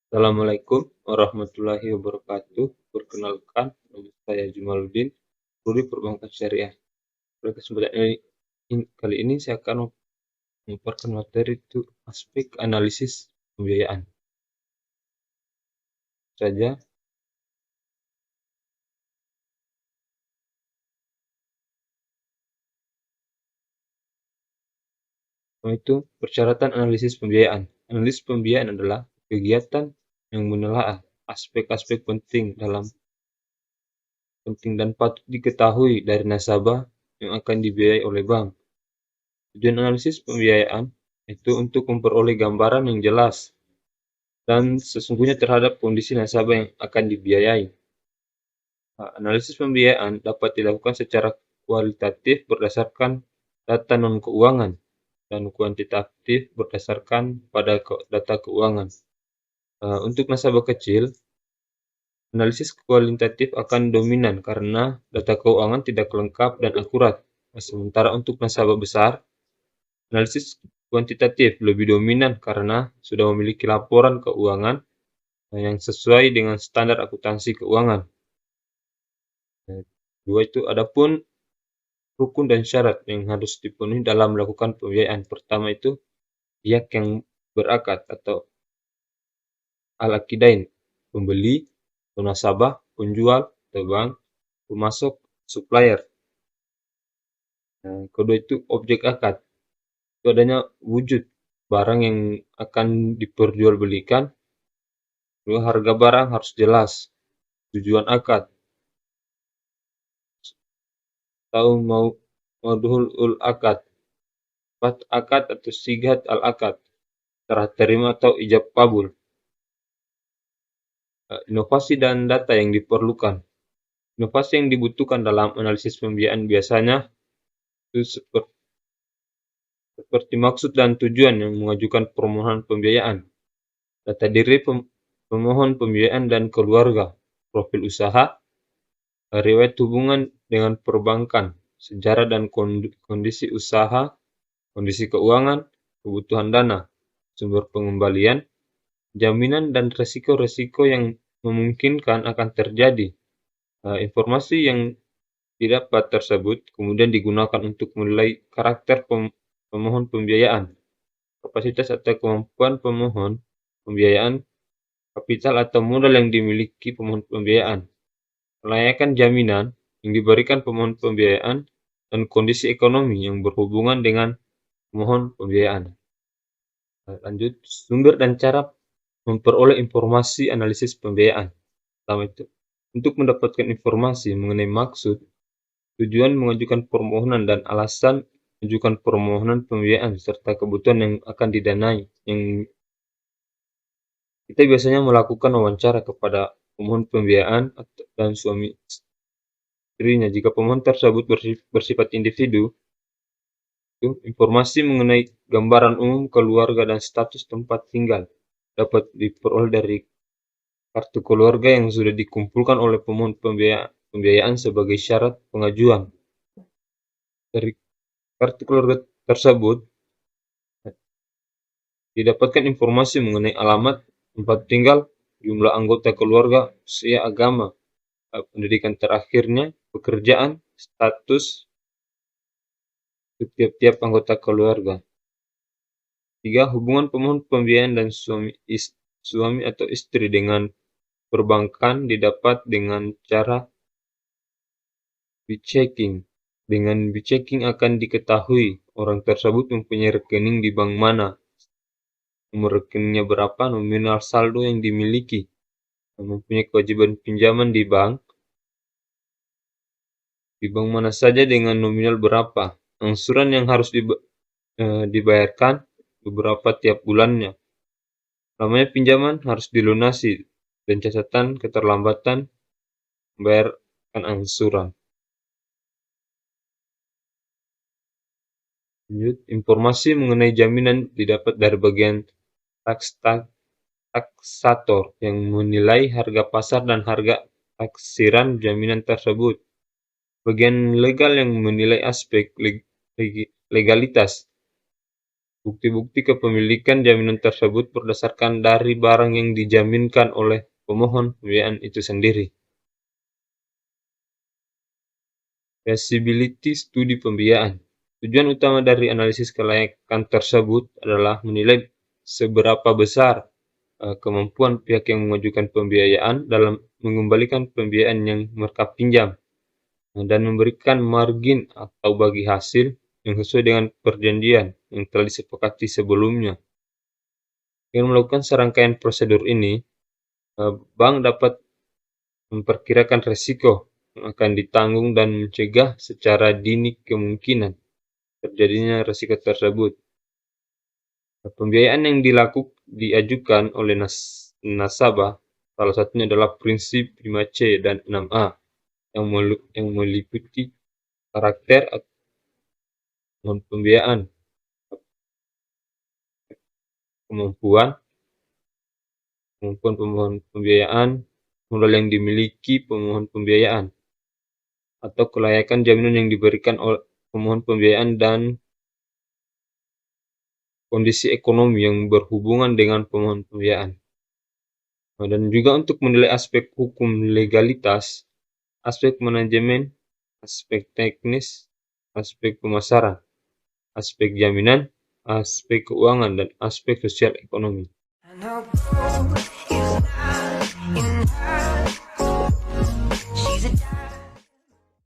Assalamualaikum warahmatullahi wabarakatuh. Perkenalkan, nama saya Jumaluddin, Prodi Perbankan Syariah. Pada kesempatan kali ini saya akan memaparkan materi itu aspek analisis pembiayaan. Saja, itu persyaratan analisis pembiayaan. Analisis pembiayaan adalah kegiatan yang menelaah aspek-aspek penting dan patut diketahui dari nasabah yang akan dibiayai oleh bank. Tujuan analisis pembiayaan itu untuk memperoleh gambaran yang jelas dan sesungguhnya terhadap kondisi nasabah yang akan dibiayai. Analisis pembiayaan dapat dilakukan secara kualitatif berdasarkan data non-keuangan dan kuantitatif berdasarkan pada data keuangan. Untuk nasabah kecil, analisis kualitatif akan dominan karena data keuangan tidak lengkap dan akurat. Sementara untuk nasabah besar, analisis kuantitatif lebih dominan karena sudah memiliki laporan keuangan yang sesuai dengan standar akuntansi keuangan. Dua itu adapun rukun dan syarat yang harus dipenuhi dalam melakukan pembiayaan. Pertama itu pihak yang berakad atau al-akidain, pembeli, nasabah, penjual, bank, pemasok, supplier. Kedua itu objek akad. Itu adanya wujud barang yang akan diperjualbelikan. Kedua, harga barang harus jelas. Tujuan akad. Tahu mau madhul ul akad. Fat akad atau sigat al akad. Serah terima atau ijab kabul. Inovasi dan data yang diperlukan. Inovasi yang dibutuhkan dalam analisis pembiayaan biasanya itu seperti maksud dan tujuan yang mengajukan permohonan pembiayaan, data diri pemohon pembiayaan dan keluarga, profil usaha, riwayat hubungan dengan perbankan, sejarah dan kondisi usaha, kondisi keuangan, kebutuhan dana, sumber pengembalian, jaminan dan resiko-resiko yang memungkinkan akan terjadi. Informasi yang didapat tersebut kemudian digunakan untuk menilai karakter pemohon pembiayaan, kapasitas atau kemampuan pemohon pembiayaan, kapital atau modal yang dimiliki pemohon pembiayaan, kelayakan jaminan yang diberikan pemohon pembiayaan, dan kondisi ekonomi yang berhubungan dengan pemohon pembiayaan. Lanjut, sumber dan cara memperoleh informasi analisis pembiayaan. Pertama itu, untuk mendapatkan informasi mengenai maksud, tujuan mengajukan permohonan dan alasan mengajukan permohonan pembiayaan serta kebutuhan yang akan didanai. Yang kita biasanya melakukan wawancara kepada pemohon pembiayaan dan suami istrinya. Jika pemohon tersebut bersifat individu, informasi mengenai gambaran umum keluarga dan status tempat tinggal dapat diperoleh dari kartu keluarga yang sudah dikumpulkan oleh pemohon pembiayaan sebagai syarat pengajuan. Dari kartu keluarga tersebut didapatkan informasi mengenai alamat, tempat tinggal, jumlah anggota keluarga, usia, agama, pendidikan terakhirnya, pekerjaan, status tiap-tiap anggota keluarga. 3. Hubungan pemohon pembiayaan dan suami atau istri dengan perbankan didapat dengan cara B-checking. Dengan B-checking akan diketahui orang tersebut mempunyai rekening di bank mana, nomor rekeningnya berapa, nominal saldo yang dimiliki, mempunyai kewajiban pinjaman di bank mana saja dengan nominal berapa, angsuran yang harus dibayarkan beberapa tiap bulannya, lamanya pinjaman harus dilunasi, dan catatan keterlambatan membayarkan angsuran. Informasi mengenai jaminan didapat dari bagian taksator yang menilai harga pasar dan harga taksiran jaminan tersebut. Bagian legal yang menilai aspek legalitas Bukti-bukti kepemilikan jaminan tersebut berdasarkan dari barang yang dijaminkan oleh pemohon pembiayaan itu sendiri. Feasibility studi pembiayaan. Tujuan utama dari analisis kelayakan tersebut adalah menilai seberapa besar kemampuan pihak yang mengajukan pembiayaan dalam mengembalikan pembiayaan yang mereka pinjam, dan memberikan margin atau bagi hasil yang sesuai dengan perjanjian yang telah disepakati sebelumnya. Dengan melakukan serangkaian prosedur ini, bank dapat memperkirakan risiko yang akan ditanggung dan mencegah secara dini kemungkinan terjadinya risiko tersebut. Pembiayaan yang diajukan oleh nasabah salah satunya adalah prinsip 5C dan 6A yang meliputi karakter pembiayaan, kemampuan pemohon pembiayaan, modal yang dimiliki pemohon pembiayaan, atau kelayakan jaminan yang diberikan oleh pemohon pembiayaan dan kondisi ekonomi yang berhubungan dengan pemohon pembiayaan. Dan juga untuk menilai aspek hukum legalitas, aspek manajemen, aspek teknis, aspek pemasaran, aspek jaminan, aspek keuangan, dan aspek sosial ekonomi.